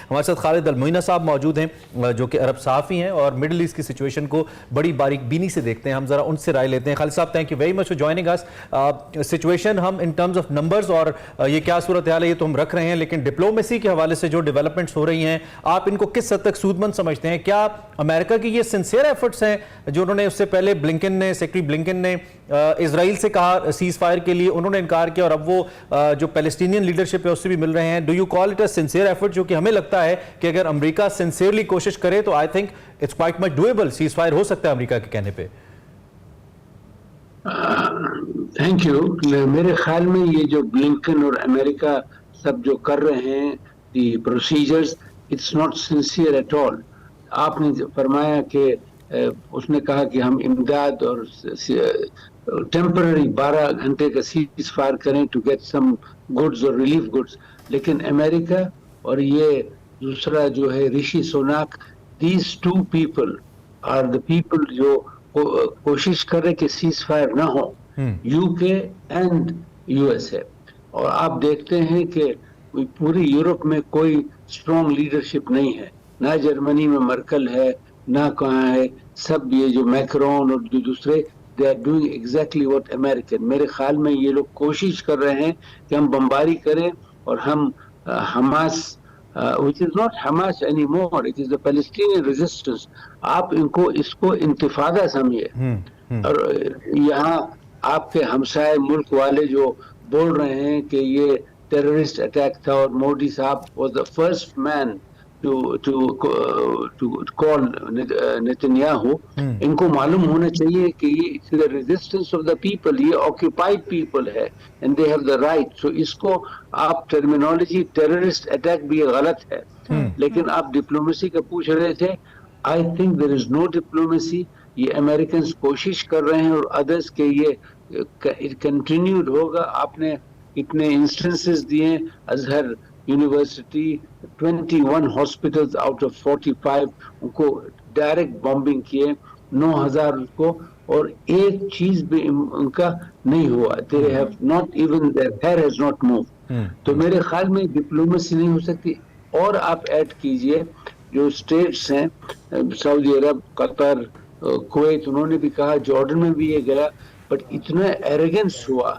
ہمارے ساتھ خالد المعینہ صاحب موجود ہیں جو کہ عرب صحافی ہیں اور مڈل ایسٹ کی سچویشن کو بڑی باریک بینی سے دیکھتے ہیں. ہم ذرا ان سے رائے لیتے ہیں. خالد صاحب, thank you very much for joining us. Situation ہم ان ٹرمز آف نمبرز اور یہ کیا صورتحال ہے یہ تو ہم رکھ رہے ہیں, لیکن ڈپلومیسی کے حوالے سے جو ڈیولپمنٹس ہو رہی ہیں آپ ان کو کس حد تک سود مند سمجھتے ہیں؟ کیا امریکہ کی یہ سنسیئر ایفرٹس ہیں جو انہوں نے اس سے پہلے سیکریٹری بلنکن نے اسرائیل سے کہا سیز فائر کے لیے, انہوں نے انکار کیا, اور اب وہ جو پیلسٹینین لیڈرشپ ہے اس سے بھی مل رہے ہیں. Do you call it a sincere effort, جو کہ ہمیں لگتا ہے کہ اگر امریکہ سنسیئرلی کوشش کرے تو I think it's quite much doable, ceasefire ہو سکتا ہے امریکہ کے کہنے پہ. Thank you. میرے خیال میں یہ جو بلنکن اور امریکہ سب جو کر رہے ہیں the procedures, it's not sincere at all. آپ نے فرمایا کہ اس نے کہا کہ ہم امداد اور ٹیمپرری 12 گھنٹے کا سیز فائر کریں ٹو گیٹ سم گڈز اور ریلیف گڈز, لیکن امریکہ اور یہ دوسرا جو ہے Rishi Sunak, these two people are the people جو کوشش کر رہے کہ سیز فائر نہ ہو, U K and U S A. اور آپ دیکھتے ہیں کہ پوری یورپ میں کوئی اسٹرانگ لیڈرشپ نہیں ہے, نہ جرمنی میں مرکل ہے, نہ کہاں ہے. سب یہ جو میکرون اور جو دوسرے, they are doing exactly what American. میرے خیال میں یہ لوگ کوشش کر رہے ہیں کہ ہم بمباری کریں اور ہم Hamas, which is not Hamas anymore, it is the Palestinian resistance. آپ ان کو اس کو انتفاضہ سمجھے. اور یہاں آپ کے ہمسائے ملک والے جو بول رہے ہیں کہ یہ ٹیررسٹ اٹیک تھا, اور مودی صاحب was the first man to call Netanyahu. ان کو معلوم ہونا چاہیے کہ یہ it's the resistance of the people, یہ occupied people ہے and they have the right. So اس کو آپ ٹرمینالوجی ٹیررسٹ اٹیک بھی غلط ہے. لیکن آپ ڈپلومیسی کا پوچھ رہے تھے, I think there is no diplomacy. یہ امریکنز کوشش کر رہے ہیں اور ادرس کے یہ کنٹینیوڈ ہوگا. آپ نے اتنے انسٹنسز دیے, ازہر یونیورسٹی 21 ہاسپٹلز آؤٹ آف 45 ان کو ڈائریکٹ بمبنگ کیے, 9,000 کو, اور ایک چیز بھی ان کا نہیں ہوا. they have not even their hair has not moved. تو میرے خیال میں ڈپلومیسی نہیں ہو سکتی. اور آپ ایڈ کیجئے جو اسٹیٹس ہیں, سعودی عرب, قطر, کویت, انہوں نے بھی کہا, جارڈن میں بھی یہ گیا, بٹ اتنا ایروگنس ہوا.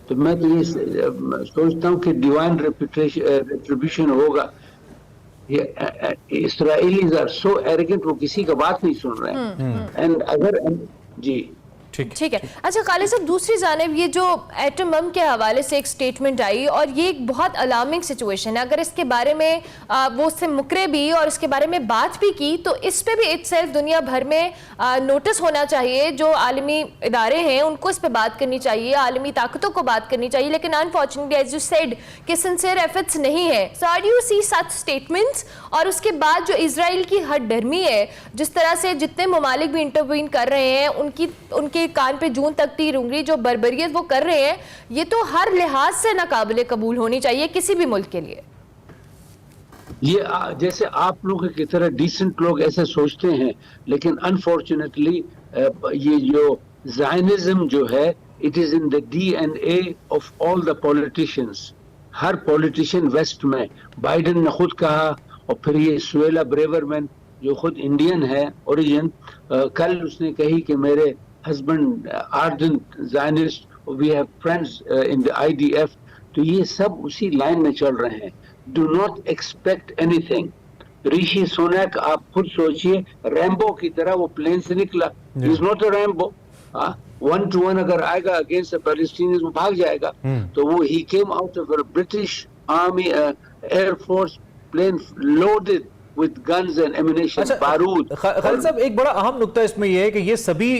تو میں تو یہ سوچتا ہوں کہ ڈیوائن ریٹریبیوشن ہوگا. اسرائیلیز آر سو ایروگنٹ, وہ کسی کا بات نہیں سن رہے ہیں. اینڈ اگر جی ٹھیک ہے. اچھا خالد صاحب, دوسری جانب یہ جو ایٹم بم کے حوالے سے ایک سٹیٹمنٹ آئی, اور یہ ایک بہت الارمنگ سچویشن ہے. اگر اس کے بارے میں وہ اس سے مکرے بھی اور اس کے بارے میں بات بھی کی تو اس پہ بھی اٹ سیلف دنیا بھر میں نوٹس ہونا چاہیے. جو عالمی ادارے ہیں ان کو اس پہ بات کرنی چاہیے, عالمی طاقتوں کو بات کرنی چاہیے, لیکن انفارچونیٹلی ایز یو سیڈ کہ سنسیئر ایفرٹس نہیں ہے. So how do you see such statements? اور اس کے بعد جو اسرائیل کی ہٹ ڈرمی ہے, جس طرح سے جتنے ممالک بھی انٹروین کر رہے ہیں ان کے کان پہ جون تک تیر انگلی, جو بربریت وہ کر رہے ہیں, یہ تو ہر لحاظ سے ناقابل قبول ہونی چاہیے کسی بھی ملک کے لیے. یہ جیسے آپ لوگوں کی طرح ڈیسنٹ لوگ ایسے سوچتے ہیں, لیکن انفارچونیٹلی یہ جو زائنزم جو ہے, it is in the DNA of all the آل دا پولیٹیشینز. ہر پولیٹیشین ویسٹ میں, بائیڈن نے خود کہا, اور پھر یہ سویلا بریورمن جو خود انڈین ہے اوریجن, کل اس نے کہی کہ میرے husband ardent Zionist, we have friends in the IDF. تو یہ سب اسی لائن میں چل رہے ہیں. Do not expect anything. Rishi سوناک آپ خود سوچئے, ریمبو کی طرح وہ پلین سے نکلا. He is not a Rambo. 1-to-1 اگر آئے گا against the Palestinians وہ بھاگ جائے گا. تو وہ he came out of a British Army Air Force plane loaded with guns and ammunition, بارود. خالد صاحب, ایک بڑا اہم نقطہ اس میں یہ ہے کہ یہ سبھی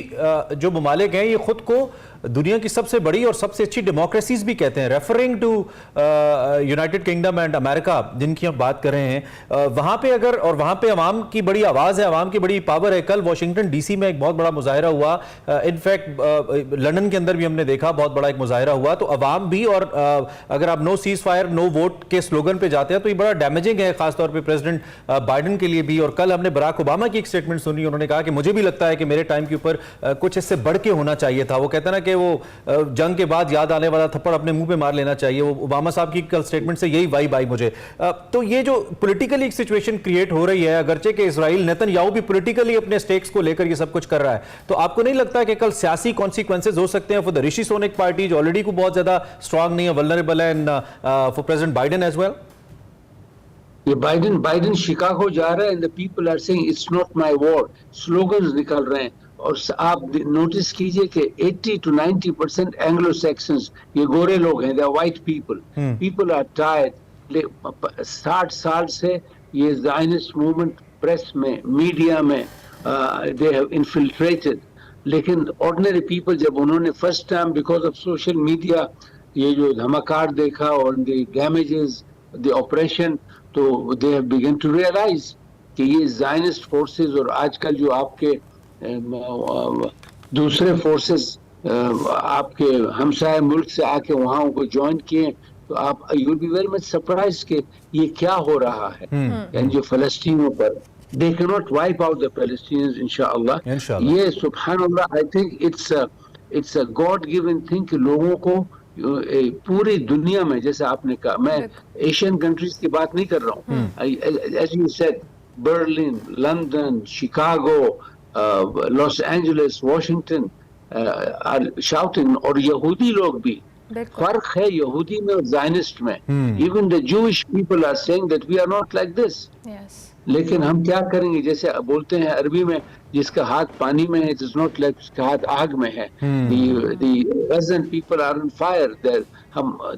جو ممالک ہیں یہ خود کو دنیا کی سب سے بڑی اور سب سے اچھی ڈیموکریسیز بھی کہتے ہیں, referring to United Kingdom and امریکہ جن کی ہم بات کر رہے ہیں. وہاں پہ اگر, اور وہاں پہ عوام کی بڑی آواز ہے, عوام کی بڑی پاور ہے. کل واشنگٹن ڈی سی میں ایک بہت بڑا مظاہرہ ہوا, انفیکٹ لندن کے اندر بھی ہم نے دیکھا بہت بڑا ایک مظاہرہ ہوا. تو عوام بھی, اور اگر آپ نو سیز فائر نو ووٹ کے سلوگن پہ جاتے ہیں تو یہ بڑا ڈیمیجنگ ہے, خاص طور پہ پریزیڈنٹ بائیڈن کے لیے بھی. اور کل ہم نے براک اوباما کی ایک سٹیٹمنٹ سنی, انہوں نے کہا کہ مجھے بھی لگتا ہے کہ میرے ٹائم کے اوپر کچھ اس سے بڑھ کے ہونا چاہیے تھا. وہ کہتا ہے نا کہ وہ جنگ کے بعد یاد آنے والا تھپڑ اپنے منہ پہ مار لینا چاہیے. وہ اوباما صاحب کی کل سٹیٹمنٹ سے یہی وائب آئی مجھے. تو یہ جو پولیٹیکلی ایک سچویشن کریٹ ہو رہی ہے, اگرچہ کہ اسرائیل نیتن یاہو بھی پولیٹیکلی اپنے سٹیکس کو لے کر یہ سب کچھ کر رہا ہے, تو آپ کو نہیں لگتا کہ کل سیاسی کانسیکوینسز ہو سکتے ہیں for the Rishi Sunak party جو آلریڈی کو بہت زیادہ اسٹرانگ نہیں ہے, ولنریبل ہے, and for president Biden as well? یہ بائیڈن شکاگو جا رہا ہے and the people are saying it's not my war, slogans نکل رہے ہیں. اور آپ نوٹس کیجئے کہ 80 to 90% اینگلو سیکسنز, یہ گورے لوگ ہیں, they are white people. People are tired. 60 سال سے یہ زائنسٹ موومنٹ پریس میں, میڈیا میں they have infiltrated. لیکن ordinary people جب انہوں نے first time because of social media یہ جو دھماکار دیکھا اور the damages, the oppression, تو they have begun to realize کہ یہ زائنسٹ فورسز اور آج کل جو آپ کے دوسرے فورسز آپ کے ہمسائے ملک سے آ کے وہاں ان کو جوائن کیے, تو آپ you will be very much surprise کہ یہ کیا ہو رہا ہے. یعنی جو فلسطینوں پر they cannot wipe out the Palestinians inshallah. یہ سبحان اللہ, I think it's a God given thing کہ لوگوں کو پوری دنیا میں, جیسے آپ نے کہا, میں ایشین کنٹریز کی بات نہیں کر رہا ہوں, as you said, Berlin, London, Chicago, Los Angeles, Washington shouting, اور یہودی لوگ بھی. فرق ہے یہودی میں اور زائنسٹ میں. Even the Jewish people are seeing that we are not like this. لیکن ہم کیا کریں گے, جیسے بولتے ہیں عربی میں, جس کا ہاتھ پانی میں ہے, it is not like اس کا ہاتھ آگ میں ہے. The Gazan people are on fire there.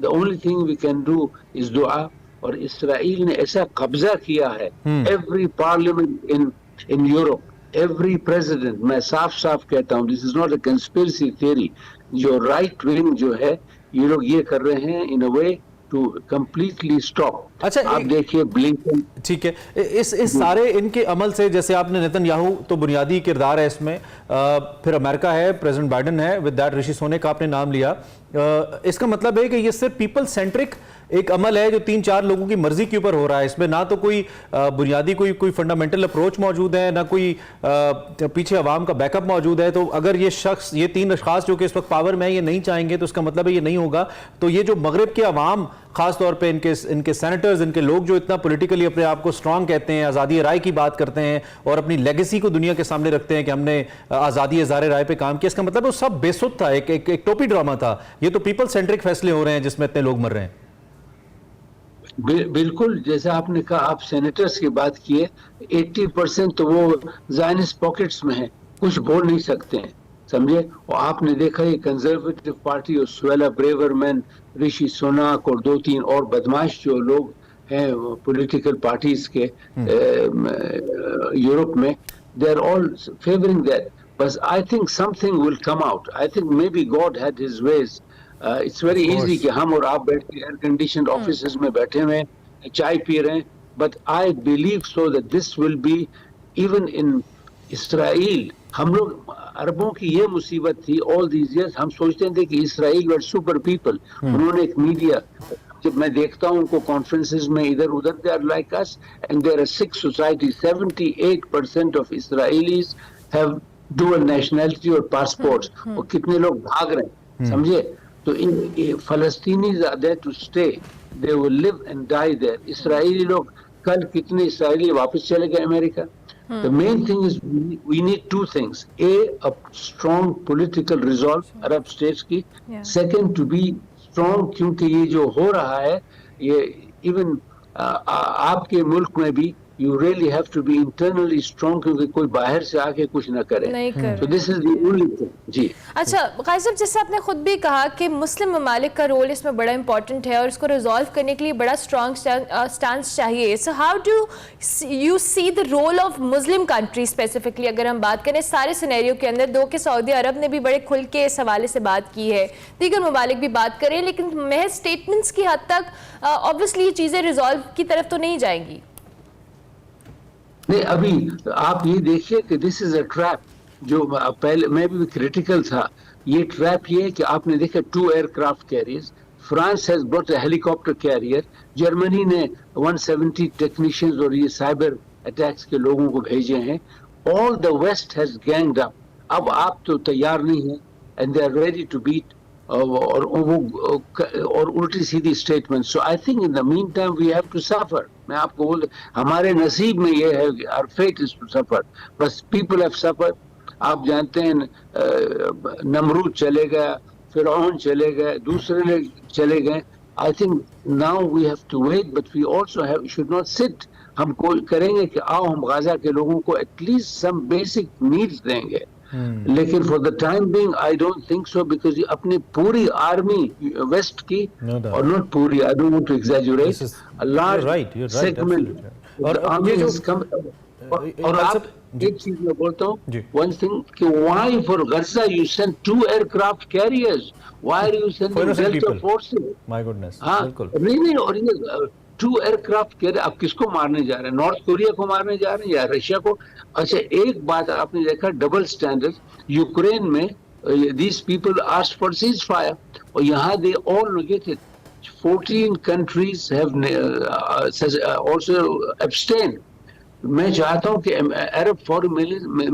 The only thing we can do is دعا. اور اسرائیل نے ایسا قبضہ کیا ہے, every parliament in Europe, every president, میں صاف صاف کہتا ہوں, this is not a conspiracy theory, جو right wing جو ہے یہ لوگ یہ کر رہے ہیں in a way to completely stop. اچھا, آپ دیکھیے بلنکن, ٹھیک ہے, اس سارے ان کے عمل سے, جیسے آپ نے نیتن یاہو تو بنیادی کردار ہے اس میں, پھر امریکہ ہے, پریزیڈنٹ بائیڈن ہے, ود دیٹ رشی سونک آپ نے نام لیا, اس کا مطلب ہے کہ یہ صرف پیپل سینٹرک ایک عمل ہے جو 3-4 لوگوں کی مرضی کے اوپر ہو رہا ہے. اس میں نہ تو کوئی بنیادی کوئی فنڈامنٹل اپروچ موجود ہے, نہ کوئی پیچھے عوام کا بیک اپ موجود ہے. تو اگر یہ شخص, یہ 3 اشخاص جو کہ اس وقت پاور میں یہ نہیں چاہیں گے, تو اس کا مطلب ہے یہ نہیں ہوگا. تو یہ جو مغرب کے عوام, خاص طور پہ ان کے سینیٹرز, ان کے لوگ جو اتنا پولیٹیکلی اپنے آپ کو اسٹرانگ کہتے ہیں, آزادی رائے کی بات کرتے ہیں اور اپنی لیگیسی کو دنیا کے سامنے رکھتے ہیں کہ ہم نے آزادی اظہار رائے پہ کام کیا, اس کا مطلب وہ سب بے سود تھا, ایک ٹوپی ڈرامہ تھا. یہ تو پیپل سینٹرک فیصلے ہو رہے ہیں جس میں اتنے لوگ مر رہے ہیں. بالکل, جیسا آپ نے کہا, آپ سینیٹرز کی بات کیے, 80% تو وہ زائنسٹ پاکٹس میں ہیں, کچھ بول نہیں سکتے ہیں, سمجھے. اور آپ نے دیکھا یہ کنزرویٹو پارٹی اور سویلا بریورمین, رشی سوناک اور 2-3 اور بدماش جو لوگ ہیں پولیٹیکل پارٹیز کے یورپ میں, they are all favoring that. But I think something will come out. I think maybe God had his ways. It's very easy کہ ہم اور آپ بیٹھ کے ایئر کنڈیشنڈ آفیسز میں بیٹھے ہوئے ہیں, چائے پی رہے ہیں, but I believe so that this will be even in اسرائیل. ہم لوگ عربوں کی یہ مصیبت تھی all these years, ہم سوچتے تھے کہ اسرائیل were super people. انہوں نے ایک میڈیا, جب میں دیکھتا ہوں ان کو کانفرنسز میں ادھر ادھر, they are like us and they are a sick society. 78% of Israelis have dual nationality اور پاسپورٹس, اور کتنے لوگ بھاگ رہے ہیں, سمجھے. تو فلسطینیز are there to stay, they will live and die there. اسرائیلی لوگ, کل کتنے اسرائیلی واپس چلے گئے امریکہ. The main thing is we need 2 things. A strong political resolve Arab states کی. Second, to be strong, کیونکہ یہ جو ہو رہا ہے, یہ even آپ کے ملک میں بھی you really have to be internally strong, کیونکہ کوئی باہر سے آ کے کچھ نہ کرے. So this is the only thing. جی اچھا قائد صاحب, جیسے آپ نے خود بھی کہا کہ مسلم ممالک کا رول اس میں بڑا امپورٹنٹ ہے اور اس کو ریزالو کرنے کے لیے بڑا اسٹرانگ اسٹانس چاہیے. So how do you see the role of Muslim country specifically, اگر ہم بات کریں سارے سینیریو کے اندر, دو کہ سعودی عرب نے بھی بڑے کھل کے اس حوالے سے بات کی ہے, دیگر ممالک بھی بات کریں, لیکن محض اسٹیٹمنٹس کی حد تک آبویسلی یہ چیزیں ریزالو کی طرف تو نہیں جائیں گی. نہیں, ابھی آپ یہ دیکھیے کہ دس از اے ٹریپ, جو پہلے میں بھی کریٹیکل تھا. یہ ٹریپ یہ ہے کہ آپ نے دیکھا 2 aircraft carriers, France has brought a helicopter carrier, Germany نے 170 ٹیکنیشینز اور یہ سائبر اٹیکس کے لوگوں کو بھیجے ہیں. آل دا ویسٹ ہیز گینگڈ اپ. اب آپ تو تیار نہیں ہیں, and they are ready to beat اور الٹی سیدھی statement. So I think in the meantime we have to suffer. میں آپ کو بول ہمارے نصیب میں یہ ہے کہ our fate is to suffer. بس people have suffered. آپ جانتے ہیں نمرود چلے گیا, فرعون چلے گئے, دوسرے لوگ چلے گئے. I think now we have to wait, but we also should not sit. ہم کو کریں گے کہ آؤ ہم غزہ کے لوگوں کو at least some basic needs دیں گے. لیکن for the time being I don't think so, because یہ اپنی پوری آرمی ویسٹ کی, اور ناٹ پوری, I don't want to exaggerate, large segment army has come. اور آپ ایک چیز میں بولتا ہوں, ون تھنگ, کہ why for Gaza you send 2 aircraft carriers, why are you sending Delta forces. My goodness, بالکل نہیں, اور یہ 2 aircraft carrier آپ کس کو مارنے جا رہے ہیں؟ نارتھ کوریا کو مارنے جا رہے ہیں یا رشیا کو؟ اچھا ایک بات آپ نے دیکھا, ڈبل سٹینڈرڈ. یوکرین میں these people ask for cease fire, اور یہاں دے آل نیگیٹڈ. 14 countries have also abstained. میں چاہتا ہوں کہ عرب فورن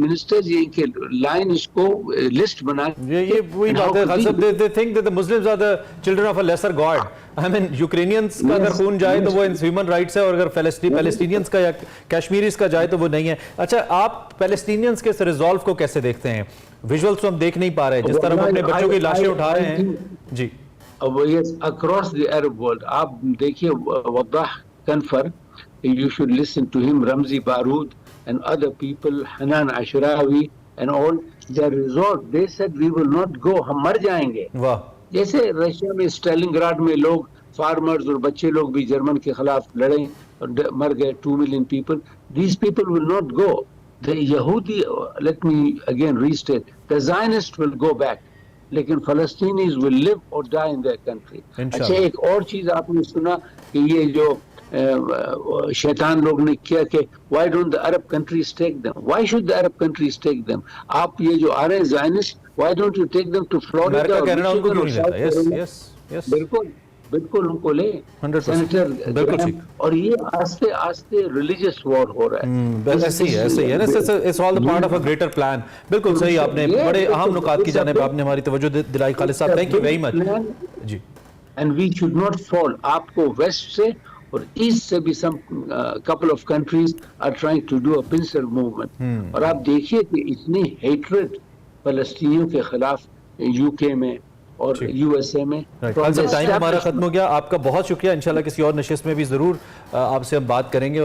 منسٹرز یہ کہ لائن اس کو لسٹ بنا, یہ وہی بات ہے خالد صاحب, they think that the Muslims are the children of a lesser god. I mean Ukrainians کا اگر خون جائے تو وہ ہیومن رائٹس ہے, اور اگر فلسطینینز کا یا کشمیریز کا جائے تو وہ نہیں ہے. اچھا آپ فلسطینینز کے ریزالو کو کیسے دیکھتے ہیں؟ ویژولز تو ہم دیکھ نہیں پا رہے, جس طرح وہ اپنے بچوں کی لاشیں اٹھا رہے ہیں. جی across the Arab world آپ دیکھیے, وضاح confer, you should listen to him, Ramzi Baroud and other people, Hanan Ashrawi and all, they resolved. They said we will not go, ہم مر جائیں گے. واہ, جیسے رشیا میں اسٹالنگراڈ میں لوگ فارمرز اور بچے لوگ بھی جرمن کے خلاف لڑیں اور مر گئے 2 million people. These people will not go. The Yahudi, let me again restate, the Zionists will go back, لیکن Palestinians will live or die in their country. اچھا ایک اور چیز آپ نے سنا کہ یہ جو شیطان لوگ نے کیا کہ why don't the Arab countries take them? Why should the Arab countries take them? آپ یہ جو آ رہے ہیں Zionists, why don't you take them to Florida? امریکہ کینیڈا ان کو کیوں نہیں لیتا؟ یس یس یس, بالکل بالکل ان کو لے, سینیٹر. اور یہ آستے آستے ریلیجس وار ہو رہا ہے. ایسے ہی ہے, ایسے ہی ہے, it's all the part of a greater plan. بالکل صحیح, آپ نے بڑے اہم نکات کی جانب آپ نے ہماری توجہ دلائی خالد صاحب, تھینک یو ویری مچ. جی, and we should not fall. آپ کو ویسٹ سے اور ایسٹ سے بھی سم couple of countries are trying to do a pincer movement. اور آپ دیکھیے کہ اتنی ہیٹریڈ فلسطینیوں کے خلاف یو کے میں اور یو ایس اے میں. ٹائم ہمارا ختم ہو گیا. آپ کا بہت شکریہ. انشاءاللہ کسی اور نشست میں بھی ضرور آپ سے ہم بات کریں گے.